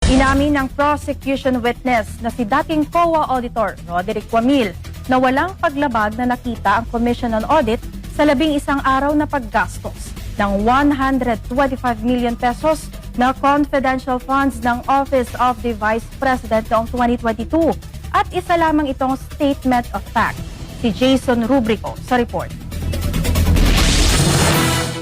Inamin ng prosecution witness na si dating COA Auditor Roderick Wamil na walang paglabag na nakita ang Commission on Audit sa 11 araw na paggastos ng 125 million pesos na confidential funds ng Office of the Vice President noong 2022 at isa lamang itong statement of fact. Si Jason Rubrico sa report.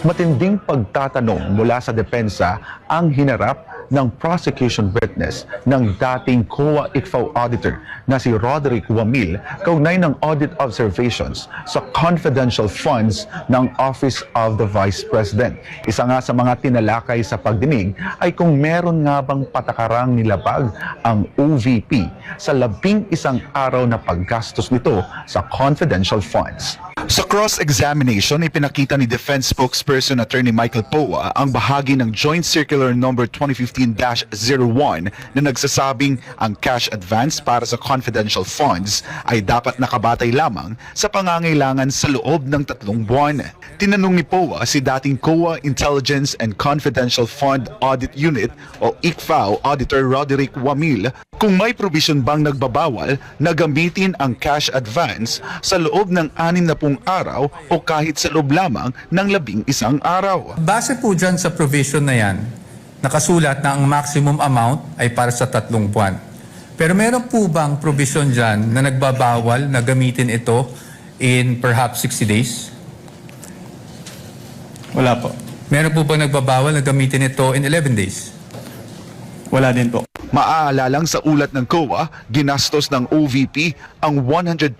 Matinding pagtatanong mula sa depensa ang hinarap ng prosecution witness ng dating COA ICFAO auditor na si Roderick Wamil kaugnay ng audit observations sa confidential funds ng Office of the Vice President. Isa nga sa mga tinalakay sa pagdinig ay kung meron nga bang patakarang nilabag ang OVP sa 11 araw na paggastos nito sa confidential funds. Sa cross-examination, ipinakita ni Defense Spokesperson Attorney Michael Poa ang bahagi ng Joint Circular No. 2015-01 na nagsasabing ang cash advance para sa confidential funds ay dapat nakabatay lamang sa pangangailangan sa loob ng 3 buwan. Tinanong ni Poa si dating COA Intelligence and Confidential Fund Audit Unit o ICFAO Auditor Roderick Wamil kung may provision bang nagbabawal na gamitin ang cash advance sa loob ng 60 araw o kahit sa loob lamang ng 11 araw. Base po dyan sa provision na yan, nakasulat na ang maximum amount ay para sa 3 buwan. Pero meron po bang provision dyan na nagbabawal na gamitin ito in perhaps 60 days? Wala po. Meron po bang nagbabawal na gamitin ito in 11 days? Wala din po. Maaalalang sa ulat ng COA, ginastos ng OVP ang 125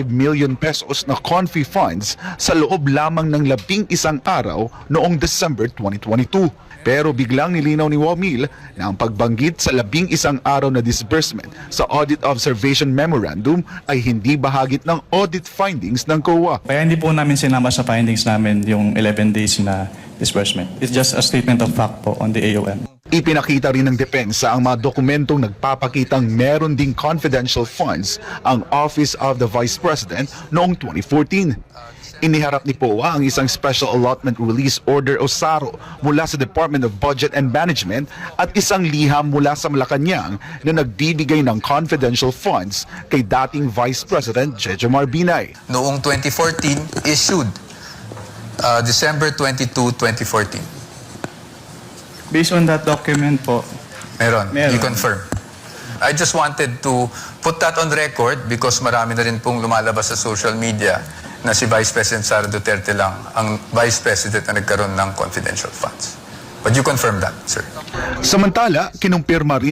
million pesos na confi funds sa loob lamang ng 11 araw noong December 2022. Pero biglang nilinaw ni Wamil na ang pagbanggit sa 11 araw na disbursement sa Audit Observation Memorandum ay hindi bahagit ng audit findings ng COA. Kaya hindi po namin sinama sa findings namin yung 11 days na disbursement. It's just a statement of fact po on the AOM. Ipinakita rin ng depensa ang mga dokumentong nagpapakitang meron ding confidential funds ang Office of the Vice President noong 2014. Iniharap ni POA ang isang Special Allotment Release Order o SARO mula sa Department of Budget and Management at isang liham mula sa Malacanang na nagbibigay ng confidential funds kay dating Vice President Jejomar Binay. Noong 2014, issued December 22, 2014. Based on that document po, Meron. Meron. You confirm. I just wanted to put that on record because marami na rin pong lumalabas sa social media na si Vice President Sara Duterte lang ang Vice President na nagkaroon ng confidential funds. But you confirm that, sir? Samantala, kinumpirma rin